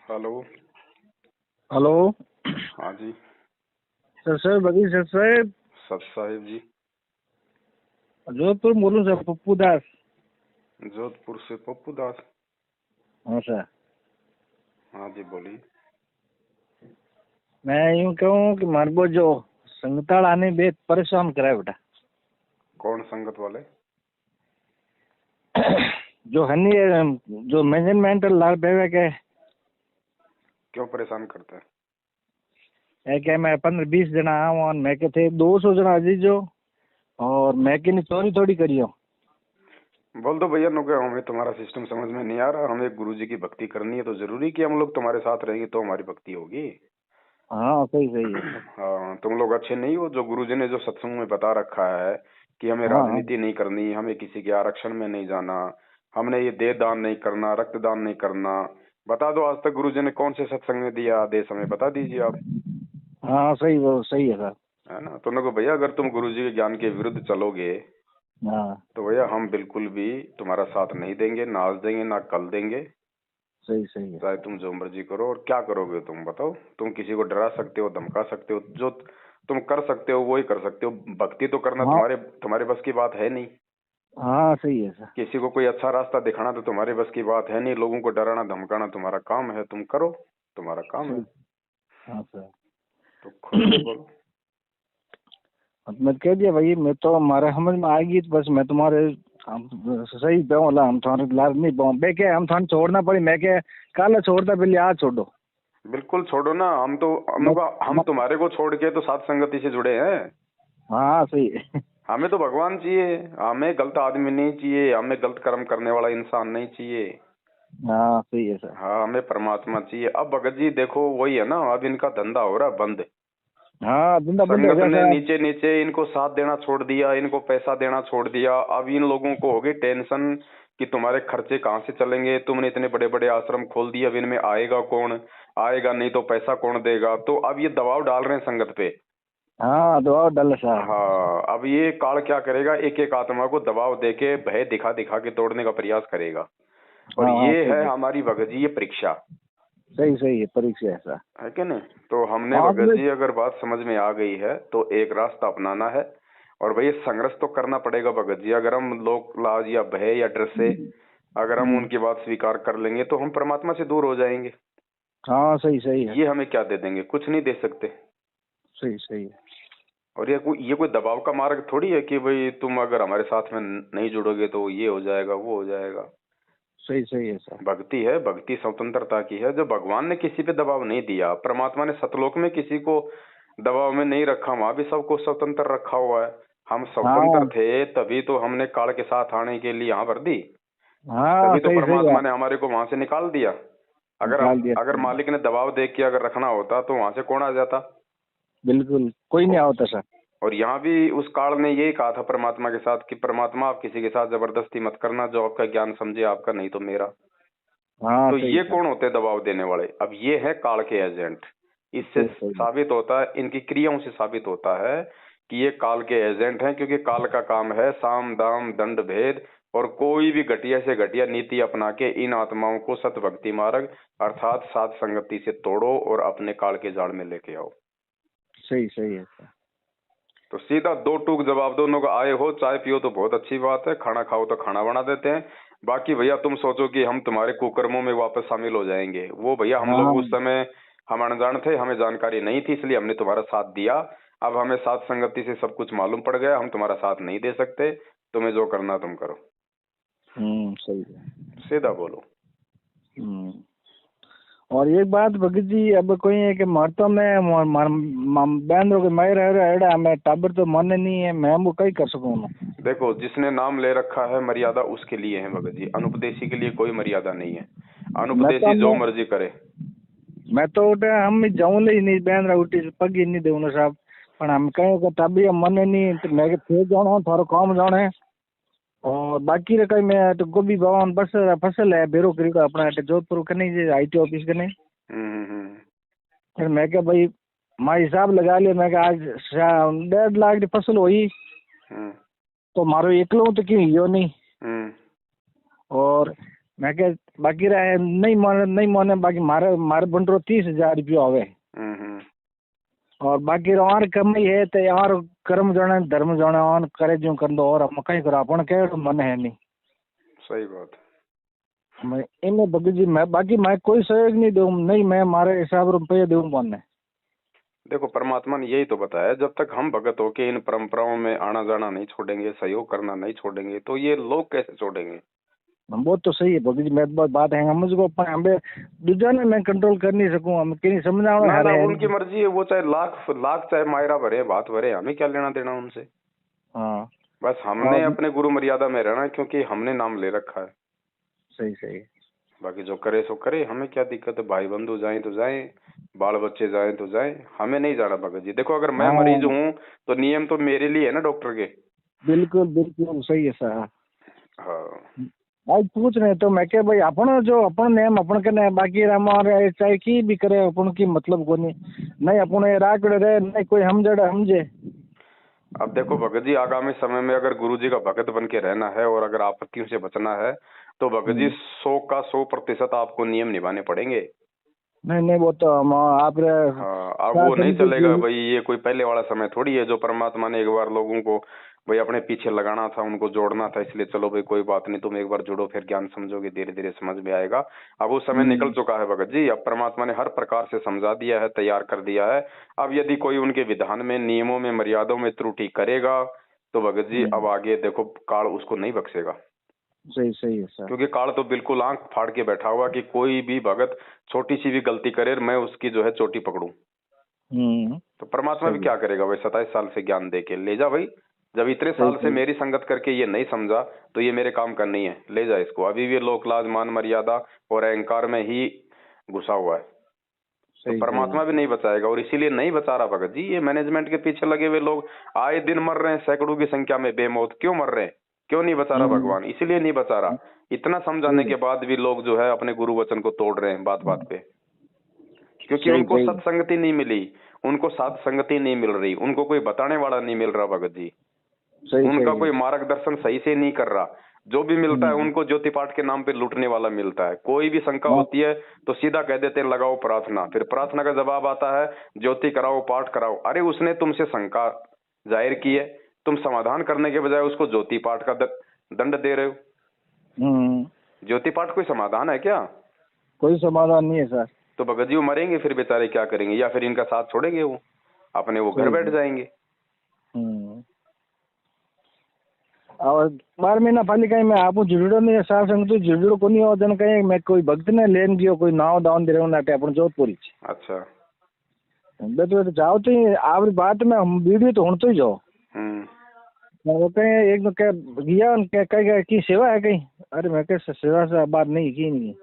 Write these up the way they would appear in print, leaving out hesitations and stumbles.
Hello. Hello. हाँ जी। Sir बगी sir साहब। सत साहिब जी। जोधपुर बोलूँ सर, पप्पू दास। जोधपुर से पप्पू दास। हाँ सर। हाँ जी बोलिए। मैं यूँ कहूँ कि मारे को जो संगताल आने बेहद परेशान कराए बेटा। कौन संगत वाले? जो हनी जो मैनेजमेंट लाल बेवे के क्यों परेशान करते हैं? है क्या, मैं 15-20 जना आऊँ और मैं के थे 200 जना अजीजो और मैं के चोरी थोड़ी करियो। बोल दो भैया नुके, हमें तुम्हारा सिस्टम समझ में नहीं आ रहा। हमें गुरुजी की भक्ति करनी है तो जरूरी कि हम लोग तुम्हारे साथ रहेंगे तो हमारी भक्ति होगी। हाँ सही सही है। हाँ, तुम लोग अच्छे नहीं हो। जो गुरुजी ने जो सत्संग में बता रखा है कि हमें हाँ हाँ राजनीति नहीं करनी, हमें किसी के आरक्षण में नहीं जाना, हमने ये देह दान नहीं करना, रक्तदान नहीं करना, बता दो आज तक गुरुजी ने कौन से सत्संग में दिया आदेश? हमें बता दीजिए आप। हाँ सही, वो सही है सर। है ना? तो उनको भैया अगर तुम गुरुजी के ज्ञान के विरुद्ध चलोगे हाँ तो भैया हम बिल्कुल भी तुम्हारा साथ नहीं देंगे, ना आज देंगे ना कल देंगे। सही सही है। चाहे तुम जो मर्जी करो। और क्या करोगे तुम बताओ? तुम किसी को डरा सकते हो, धमका सकते हो, जो तुम कर सकते हो वो ही कर सकते हो। भक्ति तो करना हाँ तुम्हारे तुम्हारे बस की बात है नहीं। हाँ सही है सर। किसी को कोई अच्छा रास्ता दिखाना तो तुम्हारे बस की बात है नहीं। लोगों को डराना धमकाना तुम्हारा काम है, तुम करो, तुम्हारा काम है। सही। हाँ सर। तो खुल के बोलो। मैं कह दिया भाई, मैं तो हमारे समझ में आएगी तो बस मैं तुम्हारे हम सही पे वाला, हम तुम्हारे लाल नहीं पाऊँ बे के हम थाने छोड़ना पड़ी। मैं क्या काला छोड़ता पहले आज छोड़ो। बिल्कुल छोड़ो ना। मैं, हम तुम्हारे को छोड़ के तो साथ संगति से जुड़े हैं। हाँ सही है। हमें तो भगवान चाहिए। हमें गलत आदमी नहीं चाहिए, हमें गलत कर्म करने वाला इंसान नहीं चाहिए। हाँ सही है सर। हाँ, हमें परमात्मा चाहिए। अब भगत जी देखो वही है ना, अब इनका धंधा हो रहा है बंद। हाँ धंधा बंद हो संगत गया ने सर। नीचे नीचे इनको साथ देना छोड़ दिया, इनको पैसा देना छोड़ दिया। अब इन लोगों को हो गई टेंशन कि तुम्हारे खर्चे कहाँ से चलेंगे। तुमने इतने बड़े बड़े आश्रम खोल दिए, अब इनमें आएगा कौन? आएगा नहीं तो पैसा कौन देगा? तो अब ये दबाव डाल रहे हैं संगत पे। हाँ दबाव डाल सर। हाँ, अब ये काल क्या करेगा, एक एक आत्मा को दबाव देके भय दिखा दिखा के तोड़ने का प्रयास करेगा। और हाँ हाँ ये है सही है। हमारी भगत जी ये परीक्षा सही सही है, परीक्षा है सर। है कि नहीं? तो हमने हाँ भगत जी अगर बात समझ में आ गई है तो एक रास्ता अपनाना है। और भाई संघर्ष तो करना पड़ेगा भगत जी। अगर हम लोक लाज या भय या डर से अगर हम उनकी बात स्वीकार कर लेंगे तो हम परमात्मा से दूर हो जाएंगे। हाँ सही सही है। ये हमें क्या दे देंगे? कुछ नहीं दे सकते। सही सही है। और ये कोई दबाव का मार्ग थोड़ी है कि भाई तुम अगर हमारे साथ में नहीं जुड़ोगे तो ये हो जाएगा वो हो जाएगा। सही सही है सर। भक्ति है, भक्ति स्वतंत्रता की है। जो भगवान ने किसी पे दबाव नहीं दिया, परमात्मा ने सतलोक में किसी को दबाव में नहीं रखा, वहां भी सबको स्वतंत्र रखा हुआ है। हम स्वतंत्र हाँ थे तभी तो हमने काल के साथ आने के लिए यहाँ भर दी। हाँ तभी तो सही सही है। परमात्मा ने हमारे को वहां से निकाल दिया। निकाल दिया अगर सर। मालिक ने दबाव दे के अगर रखना होता तो वहां से कौन आ जाता? बिल्कुल कोई नहीं आता सर। और यहाँ भी उस काल ने यही कहा था परमात्मा के साथ कि परमात्मा आप किसी के साथ जबरदस्ती मत करना, जो आपका ज्ञान समझे आपका, नहीं तो मेरा। हाँ तो सही ये सर। कौन होते हैं दबाव देने वाले? अब ये है काल के एजेंट। इससे सही सही है। साबित होता है, इनकी क्रियाओं से साबित होता है कि ये काल के एजेंट हैं। क्योंकि काल का काम है साम दाम दंड भेद, और कोई भी घटिया से घटिया नीति अपना के इन आत्माओं को सत भक्ति मार्ग अर्थात सात संगति से तोड़ो और अपने काल के जाल में लेके आओ। सही सही है सर। तो सीधा दो टूक जवाब दोनों का, आए हो चाय पियो तो बहुत अच्छी बात है, खाना खाओ तो खाना बना देते हैं। बाकी भैया तुम सोचो कि हम तुम्हारे कुकर्मों में वापस शामिल हो जाएंगे, वो भैया हम लोग हाँ उस समय हम अनजान थे, हमें जानकारी नहीं थी, इसलिए हमने तुम्हारा साथ दिया। अब हमें साथ संगति से सब कुछ मालूम पड़ गया, हम तुम्हारा साथ नहीं दे सकते। तुम्हें जो करना तुम करो। सही है। सीधा बोलो। और एक बात भगत जी, अब कोई है कि मरता में बहन के मायर एड़ा मैं टाबर तो मन नहीं है, मैं वो कहीं कर सकूँ ना। देखो, जिसने नाम ले रखा है मर्यादा उसके लिए है भगत जी। अनुपदेशी के लिए कोई मर्यादा नहीं है। अनुपदेशी जो मर्जी करे। मैं तो हम जाऊँ नहीं बहन उठी पग ही नहीं दूँ साहब, पर हम कहें कि तभी मन नहीं तो मैं थे जाना थारो काम जाने। और बाकी कहीं मैं तो गोभी भवन बस फसल है बेरो करी का अपना जोधपुर कने जे आईटी ऑफिस कने। फिर मैं क्या भाई माँ हिसाब लगा लिया, मैं आज 1.5 लाख की फसल हुई तो मारो एकलो तो क्यों यो नहीं। और मैं कह बाकी रहे नहीं माने बाकी मारे मारे बंटरो 30,000 रुपया होवे और बाकी और कमाई है तो यार कर्म जाने धर्म जाने और करे जो कर दो और हम कहीं करो अपन के मन है नहीं। सही बात। मैं इनमें भगत जी मैं बाकी मैं कोई सहयोग नहीं दूं नहीं मैं मारे हिसाब रुपये दूं मन। देखो परमात्मा ने यही तो बताया, जब तक हम भगत होके इन परंपराओं में आना जाना नहीं छोड़ेंगे, सहयोग करना नहीं छोड़ेंगे, तो ये लोग कैसे छोड़ेंगे। वो तो सही है भगत जी मैं बात है हम मुझको हमें दूसरा ने मैं कंट्रोल कर नहीं सकूं हम कहीं समझाना ना है उनकी मर्जी है, वो चाहे लाख चाहे मायरा भरे बात भरे, हमें क्या लेना देना उनसे। हाँ बस हमने अपने गुरु मर्यादा में रहना, क्योंकि हमने नाम ले रखा है। सही सही। बाकी जो करे सो करे, हमें क्या दिक्कत है। भाई बंधु जाए तो जाए, बाल बच्चे जाए तो जाए, हमें नहीं जाना भगत जी। देखो अगर मैं मरीज हूँ तो नियम तो मेरे लिए है ना डॉक्टर के। बिल्कुल बिल्कुल सही है सर। हाँ आज पूछ रहे तो मैं क्या भाई अपन जो अपन नेम अपन के ने बाकी हमारे चाहे की भी करे अपन की मतलब को नहीं अपन राकड़े रहे नहीं कोई समझे। अब देखो भगत जी आगामी समय में अगर गुरु जी का भगत बन के रहना है और अगर आपत्तियों से बचना है तो भगत जी 100% आपको नियम निभाने पड़ेंगे। नहीं वो तो आप हाँ अब वो नहीं चलेगा भाई, ये कोई पहले वाला समय थोड़ी है जो परमात्मा ने एक बार लोगों को भाई अपने पीछे लगाना था, उनको जोड़ना था, इसलिए चलो भाई कोई बात नहीं, तुम एक बार जुड़ो फिर ज्ञान समझोगे, धीरे धीरे समझ में आएगा। अब वो समय निकल चुका है भगत जी, अब परमात्मा ने हर प्रकार से समझा दिया है, तैयार कर दिया है। अब यदि कोई उनके विधान में, नियमों में, मर्यादाओं में त्रुटि करेगा तो भगत जी अब आगे देखो काल उसको नहीं बख्शेगा। सही है सर। क्योंकि काल तो बिल्कुल आंख फाड़ के बैठा हुआ कि कोई भी भगत छोटी सी भी गलती करे मैं उसकी जो है चोटी पकड़ूं। तो परमात्मा भी क्या करेगा भाई, 27 साल से ज्ञान दे के ले जा भाई, जब इतने साल से मेरी संगत करके ये नहीं समझा तो ये मेरे काम का नहीं है, ले जा इसको। अभी भी लोक लाज मान मर्यादा और अहंकार में ही घुसा हुआ है, तो परमात्मा भी नहीं बचाएगा। और इसीलिए नहीं बचा रहा भगत जी, ये मैनेजमेंट के पीछे लगे हुए लोग आए दिन मर रहे हैं, सैकड़ों की संख्या में बेमौत। क्यों मर रहे हैं, क्यों नहीं बचा रहा भगवान, इसीलिए नहीं बचा रहा। इतना समझाने के बाद भी लोग जो है अपने गुरु वचन को तोड़ रहे हैं बात बात पे, क्योंकि उनको सत्संगति नहीं मिली, उनको साथ संगति नहीं मिल रही, उनको कोई बताने वाला नहीं मिल रहा भगत जी, उनका कोई मार्गदर्शन सही से नहीं कर रहा। जो भी मिलता है उनको ज्योति पाठ के नाम पे लूटने वाला मिलता है। कोई भी शंका होती है तो सीधा कह देते हैं लगाओ प्रार्थना, फिर प्रार्थना का जवाब आता है ज्योति कराओ, पाठ कराओ। अरे उसने तुमसे शंका जाहिर की है, तुम समाधान करने के बजाय उसको ज्योति पाठ का दंड दे रहे हो। ज्योति पाठ कोई समाधान है क्या? कोई समाधान नहीं है सर। तो भगत जी वो मरेंगे फिर बेचारे क्या करेंगे, या फिर इनका साथ छोड़ेंगे वो अपने वो घर बैठ जाएंगे। और 12 महीना पालिका में आप जुड़ो नहीं सार संग तो जुड़ो को नहीं होदन कहीं मैं कोई भक्त ने लेन दियो कोई नाव दान दे रहा नाटे अपन जोधपुरी। अच्छा तो जाओ तो आपकी बात में हम वीडियो तो होने तो ही जाओ। वो कहीं एक क्या गया कहीं की सेवा है कहीं, अरे मैं क्या सेवा से बात नहीं की नहीं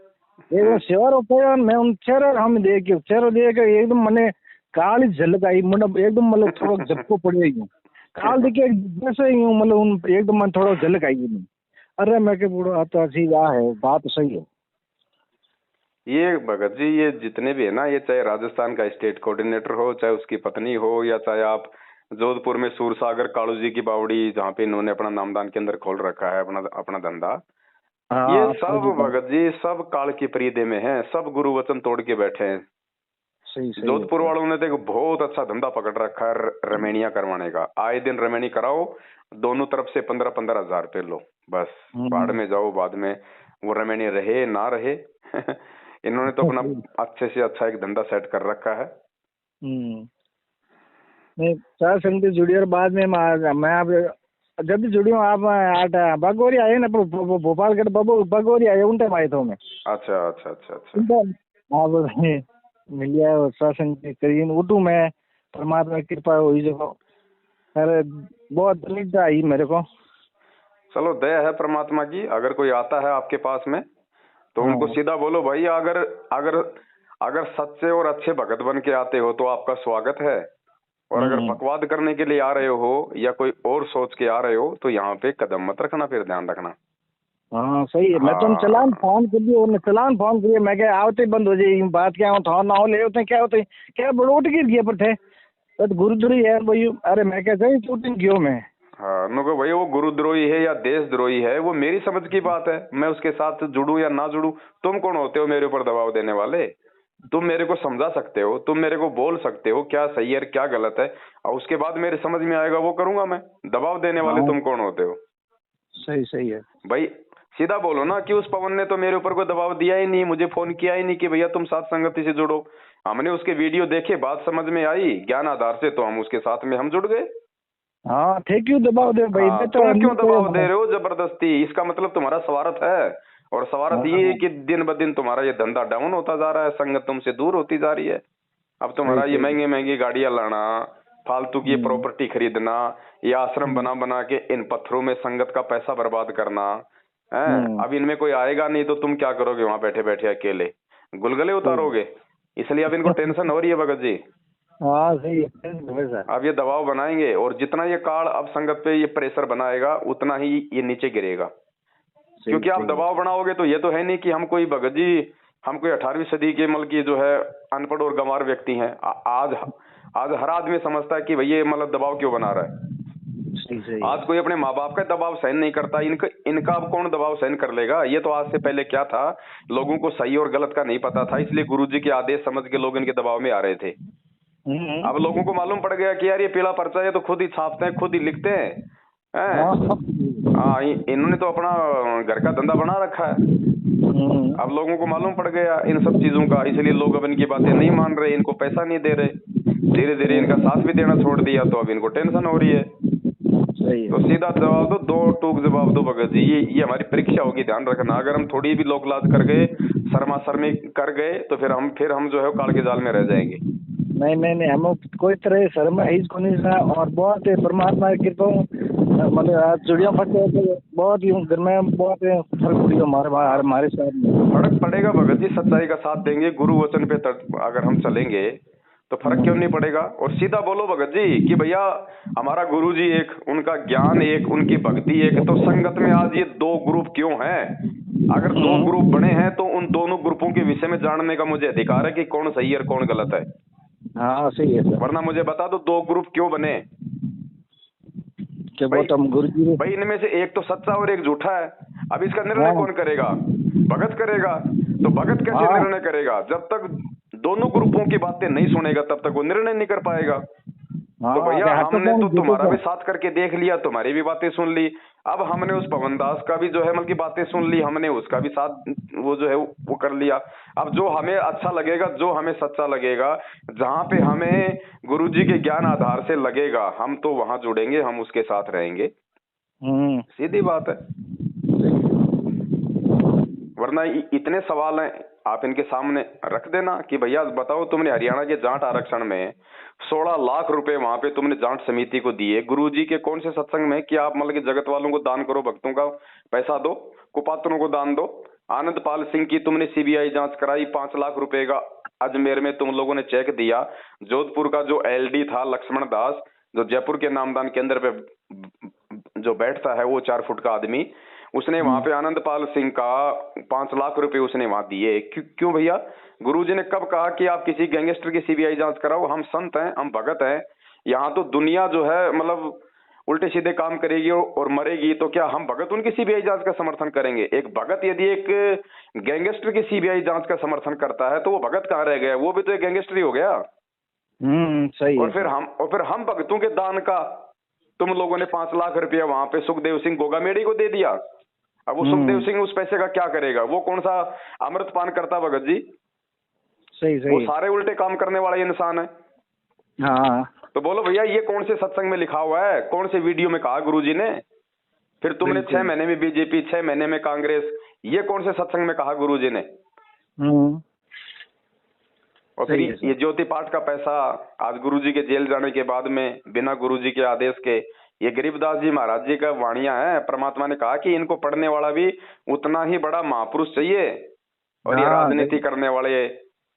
एक वो सेवा रुपया मैं उन चेहरा हम देख चेहरा देख एकदम मैंने काली झलक आई मतलब एकदम मतलब थोड़ा झपको पड़े काल देखिए जैसे ही हूँ मतलब उन एकदम मन थोड़ा झलक आई नहीं। अरे मैं क्या बूढ़ा आता अच्छी है बात सही है। ये भगत जी ये जितने भी है ना, ये चाहे राजस्थान का स्टेट कोऑर्डिनेटर हो, चाहे उसकी पत्नी हो, या चाहे आप जोधपुर में सूरसागर कालू जी की बावड़ी जहाँ पे इन्होंने अपना नामदान केंद्र खोल रखा है, अपना धंधा, ये सब भगत जी सब काल की परिधि में है, सब गुरु वचन तोड़ के बैठे हैं। जोधपुर वालों ने देखो बहुत अच्छा धंधा पकड़ रखा है रमेणिया करवाने का। आए दिन रमेणी कराओ, दोनों तरफ से 15-15 हजार रुपये लो, बस बाढ़ में जाओ, बाद में वो रमेणी रहे ना रहे इन्होंने तो अपना अच्छे से अच्छा एक धंधा सेट कर रखा है। नहीं चार संगति जुड़ी और बाद में मैं आप जब भी जुड़ी हूँ आप बागोरी आए ना भोपाल के बागोरी आए उन टाइम आए थे मैं। अच्छा अच्छा अच्छा अच्छा आप मिलिया सत्संग करीन उठू मैं, परमात्मा की कृपा हुई जो अरे बहुत दलित आई मेरे को। चलो दया है परमात्मा की, अगर कोई आता है आपके पास में तो उनको सीधा बोलो भाई अगर अगर अगर सच्चे और अच्छे भगत बन के आते हो तो आपका स्वागत है, और अगर बकवाद करने के लिए आ रहे हो या कोई और सोच के आ रहे हो तो यहाँ पे कदम मत रखना, फिर ध्यान रखना। हाँ सही है। मैं तुम चलान फोन कर दिए चलान फोन करिए मैं क्या आवते बंद हो जाए बात क्या हो ना हो ले होते क्या होते क्या बड़ोट गिर गया पर थे तो गुरुद्वारी है भाई। अरे मैं क्या सही शूटिंग क्यों मैं हाँ नुको भाई, वो गुरुद्रोही है या देशद्रोही है वो मेरी समझ की बात है, मैं उसके साथ जुड़ूं या ना जुड़ूं। तुम कौन होते हो मेरे ऊपर दबाव देने वाले? तुम मेरे को समझा सकते हो, तुम मेरे को बोल सकते हो क्या सही है क्या गलत है, और उसके बाद मेरे समझ में आएगा वो करूंगा मैं। दबाव देने वाले हाँ तुम कौन होते हो? सही सही है भाई सीधा बोलो ना कि उस पवन ने तो मेरे ऊपर कोई दबाव दिया ही नहीं, मुझे फोन किया ही नहीं कि भैया तुम साथ संगति से जुड़ो। हमने उसके वीडियो देखे, बात समझ में आई ज्ञान आधार से, तो हम उसके साथ में हम जुड़ गए। हाँ थे क्यों दबाव दे भाई? हाँ, मैं तो तुम क्यों नहीं दबाव दे कोई- रहे हो जबरदस्ती? इसका मतलब तुम्हारा स्वार्थ है, और स्वार्थ ये है हाँ कि दिन ब दिन तुम्हारा ये धंधा डाउन होता जा रहा है, संगत तुमसे दूर होती जा रही है। अब सही तुम्हारा ये सही। महंगी महंगी गाड़ियां लाना, फालतू की प्रॉपर्टी खरीदना, ये आश्रम बना बना के इन पत्थरों में संगत का पैसा बर्बाद करना है। अब इनमें कोई आएगा नहीं तो तुम क्या करोगे वहां बैठे बैठे अकेले? गुलगुले उतारोगे? इसलिए अब इनको टेंशन हो रही है भगत जी। हाँ सही है सर। अब ये दबाव बनाएंगे, और जितना ये काल अब संगत पे ये प्रेशर बनाएगा उतना ही ये नीचे गिरेगा। क्योंकि आप दबाव बनाओगे तो ये तो है नहीं कि हम कोई भगत जी, हम कोई 18वीं सदी के मतलब की जो है अनपढ़ और गंवार व्यक्ति हैं। आज आज हर आदमी समझता है कि भैया ये मतलब दबाव क्यों बना रहा है। सही सही। आज कोई अपने माँ बाप का दबाव सहन नहीं करता, इनका अब कौन दबाव सहन कर लेगा? ये तो आज से पहले क्या था, लोगों को सही और गलत का नहीं पता था, इसलिए गुरुजी के आदेश समझ के लोग इनके दबाव में आ रहे थे। अब लोगों को मालूम पड़ गया कि यार ये पीला पर्चा है तो खुद ही छापते हैं, खुद ही लिखते हैं। हाँ, इन्होंने तो अपना घर का धंधा बना रखा है। अब लोगों को मालूम पड़ गया इन सब चीजों का, इसलिए लोग अब इनकी बातें नहीं मान रहे, इनको पैसा नहीं दे रहे, धीरे धीरे इनका साथ भी देना छोड़ दिया, तो अब इनको टेंशन हो रही है। तो सीधा जवाब दो, दो टूक जवाब दो भगत जी। ये हमारी परीक्षा होगी, ध्यान रखना। अगर हम थोड़ी भी लोक लाज कर गए, शर्मा शर्मी कर गए, तो फिर हम जो है काल के जाल में रह जाएंगे। नहीं नहीं नहीं, हम कोई तरह शर्म है इसको नहीं था, और बहुत है परमात्मा की कृपा। मतलब आज चुड़िया फटे तो बहुत ही घर में बहुत फर्क पड़ेगा हमारे साथ में। फर्क पड़ेगा भगत जी, सच्चाई का साथ देंगे, गुरु वचन पे अगर हम चलेंगे तो फर्क क्यों नहीं पड़ेगा। और सीधा बोलो भगत जी कि भैया हमारा गुरु जी एक, उनका ज्ञान एक, उनकी भक्ति एक, तो संगत में आज ये दो ग्रुप क्यों हैं? अगर दो ग्रुप बने हैं तो उन दोनों ग्रुपों के विषय में जानने का मुझे अधिकार है कि कौन सही है और कौन गलत है। हाँ सही है सर। वरना मुझे बता दो दो ग्रुप क्यों बने? क्या बात हम गुरु जी भाई इनमें से एक तो सच्चा और एक झूठा है। अब इसका निर्णय कौन करेगा? भगत करेगा। तो भगत कैसे निर्णय करेगा? जब तक दोनों ग्रुपों की बातें नहीं सुनेगा तब तक वो निर्णय नहीं कर पाएगा। तो भैया हमने तो तुम्हारा भी साथ करके देख लिया, तुम्हारी भी बातें सुन ली, अब हमने उस पवन दास का भी जो है मतलब की बातें सुन ली, हमने उसका भी साथ वो जो है वो कर लिया। अब जो हमें अच्छा लगेगा, जो हमें सच्चा लगेगा, जहाँ पे हमें गुरुजी के ज्ञान आधार से लगेगा, हम तो वहां जुड़ेंगे, हम उसके साथ रहेंगे। सीधी बात है। वरना इतने सवाल हैं, आप इनके सामने रख देना कि भैया बताओ, तुमने हरियाणा के जाट आरक्षण में 16 लाख रुपए वहां पे तुमने जाट समिति को दिए, गुरुजी के कौन से सत्संग में कि आप मतलब कि जगत वालों को दान करो, भक्तों का पैसा दो, कुपात्रों को दान दो। आनंद पाल सिंह की तुमने सीबीआई जांच कराई, 5 लाख रुपए का अजमेर में तुम लोगों ने चेक दिया। जोधपुर का जो एलडी था लक्ष्मण दास, जो जयपुर के नामदान केंद्र पे जो बैठता है, वो 4 फुट का आदमी, उसने वहां पे आनंद पाल सिंह का 5 लाख रुपए उसने वहां दिए। क्यों भैया? गुरुजी ने कब कहा कि आप किसी गैंगस्टर की सीबीआई जांच कराओ? हम संत हैं, हम भगत हैं, यहाँ तो दुनिया जो है मतलब उल्टे सीधे काम करेगी और मरेगी, तो क्या हम भगत उनकी सीबीआई जांच का समर्थन करेंगे? एक भगत यदि एक गैंगस्टर की सीबीआई जांच का समर्थन करता है तो वो भगत कहाँ रह गया? वो भी तो एक गैंगस्टर ही हो गया। सही और फिर हम भगतों के दान का तुम लोगों ने 5 लाख रुपया वहां पे सुखदेव सिंह गोगामेड़ी को दे दिया। अब वो सुखदेव सिंह उस पैसे का क्या करेगा? वो कौन सा अमृत पान करता भगत जी? सही वो सारे उल्टे काम करने वाला इंसान है। हाँ। तो बोलो भैया ये कौन से सत्संग में लिखा हुआ है? कौन से वीडियो में कहा गुरुजी ने? फिर तुमने 6 महीने में बीजेपी, 6 महीने में कांग्रेस, ये कौन से सत्संग में कहा गुरुजी ने? और फिर ये ज्योति पाठ का पैसा आज गुरुजी के जेल जाने के बाद में बिना गुरुजी के आदेश के, ये गरीबदास जी महाराज जी का वाणियां है। परमात्मा ने कहा कि इनको पढ़ने वाला भी उतना ही बड़ा महापुरुष चाहिए। और ये राजनीति करने वाले,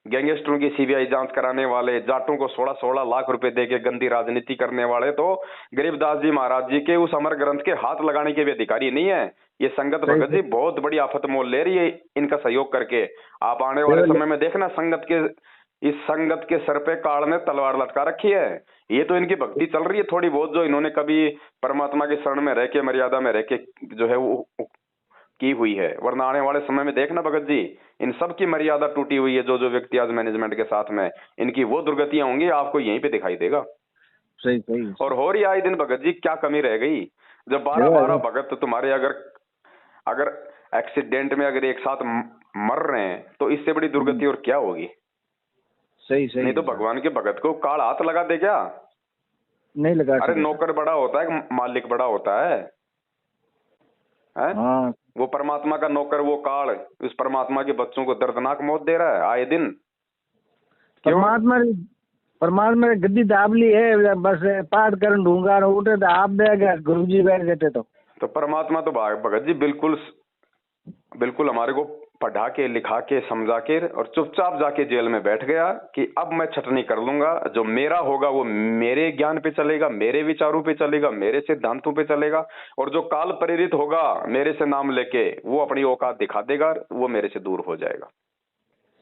गैंगस्टरों की सीबीआई जांच कराने वाले, जाटों को 16-16 लाख रुपए देके गंदी राजनीति करने वाले, तो गरीबदास जी महाराज जी के उस अमर ग्रंथ के हाथ लगाने के भी अधिकारी नहीं है। ये संगत भगत जी बहुत बड़ी आफत मोल ले रही है इनका सहयोग करके। आप आने वाले समय में देखना संगत के इस संगत के सर पे काल ने तलवार लटका रखी है। ये तो इनकी भक्ति चल रही है थोड़ी बहुत, जो इन्होंने कभी परमात्मा के शरण में रह के, मर्यादा में रह के जो है वो की हुई है। वरना आने वाले समय में देखना भगत जी, इन सब की मर्यादा टूटी हुई है। जो जो व्यक्ति आज मैनेजमेंट के साथ में, इनकी वो दुर्गतियां होंगी, आपको यहीं पे दिखाई देगा। सही सही। और हो रही आए दिन भगत जी, क्या कमी रह गई? जब 12-12 भगत तुम्हारे अगर एक्सीडेंट में अगर एक साथ मर रहे हैं, तो इससे बड़ी दुर्गति और क्या होगी? सही सही। नहीं तो भगवान के भगत को काल हाथ लगा दे क्या? नहीं लगा। अरे नौकर बड़ा होता है, मालिक बड़ा होता है? हाँ। वो परमात्मा का नौकर, वो काल उस परमात्मा के बच्चों को दर्दनाक मौत दे रहा है आए दिन। परमात्मा ने गद्दी दाब ली है, बस पाठ कर ढूंगा उठे तो आप देगा, गुरु जी बैठ गए तो परमात्मा तो भगत जी बिल्कुल हमारे को पढ़ा के, लिखा के, समझा के और चुपचाप जाके जेल में बैठ गया कि अब मैं छटनी कर लूंगा। जो मेरा होगा वो मेरे ज्ञान पे चलेगा, मेरे विचारों पे चलेगा, मेरे सिद्धांतों पे चलेगा। और जो काल प्रेरित होगा मेरे से नाम लेके, वो अपनी औकात दिखा देगा, वो मेरे से दूर हो जाएगा।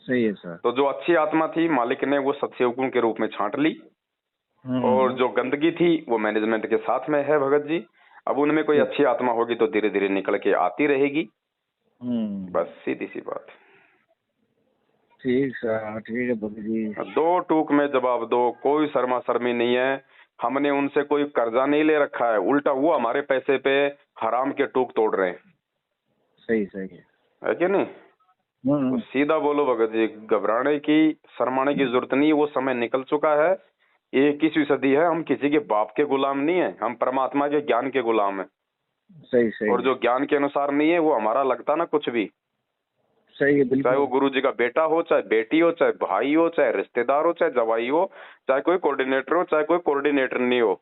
सही है सर। तो जो अच्छी आत्मा थी, मालिक ने वो सत्सेवकों के रूप में छांट ली, और जो गंदगी थी वो मैनेजमेंट के साथ में है भगत जी। अब उनमें कोई अच्छी आत्मा होगी तो धीरे धीरे निकल के आती रहेगी। बस सीधी सी बात। ठीक सर, ठीक है भगत जी। 2 टूक में जवाब दो, कोई शर्मा शर्मी नहीं है। हमने उनसे कोई कर्जा नहीं ले रखा है, उल्टा वो हमारे पैसे पे हराम के टूक तोड़ रहे हैं। सही सही है कि नहीं? तो सीधा बोलो भगत जी, घबराने की, शर्माने की जरूरत नहीं है। वो समय निकल चुका है। ये 21वीं सदी है। हम किसी के बाप के गुलाम नहीं है, हम परमात्मा के ज्ञान के गुलाम है। सही सही। और जो ज्ञान के अनुसार नहीं है, वो हमारा लगता ना कुछ भी। सही है बिल्कुल। चाहे वो गुरु जी का बेटा हो, चाहे बेटी हो, चाहे भाई हो, चाहे रिश्तेदार हो, चाहे जवाई हो, चाहे कोई कोऑर्डिनेटर हो, चाहे कोई कोऑर्डिनेटर नहीं हो।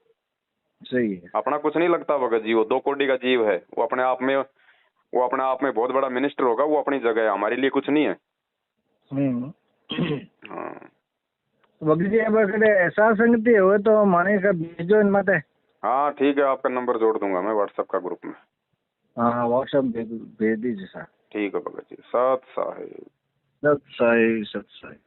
सही है। अपना कुछ नहीं लगता भगत जी। वो 2 कोटि का जीव है। वो अपने आप में बहुत बड़ा मिनिस्टर होगा। वो अपनी जगह है, हमारे लिए कुछ नहीं है। हाँ भगत जी, अब अगर ऐसा संगति हो तो माने का भेजो इन मत। हाँ ठीक है, आपका नंबर जोड़ दूंगा मैं व्हाट्सएप का ग्रुप में। हाँ व्हाट्सएप भेज दीजिए सर। ठीक है भगत जी। सत साहिब। सत साहिब, सत साहिब।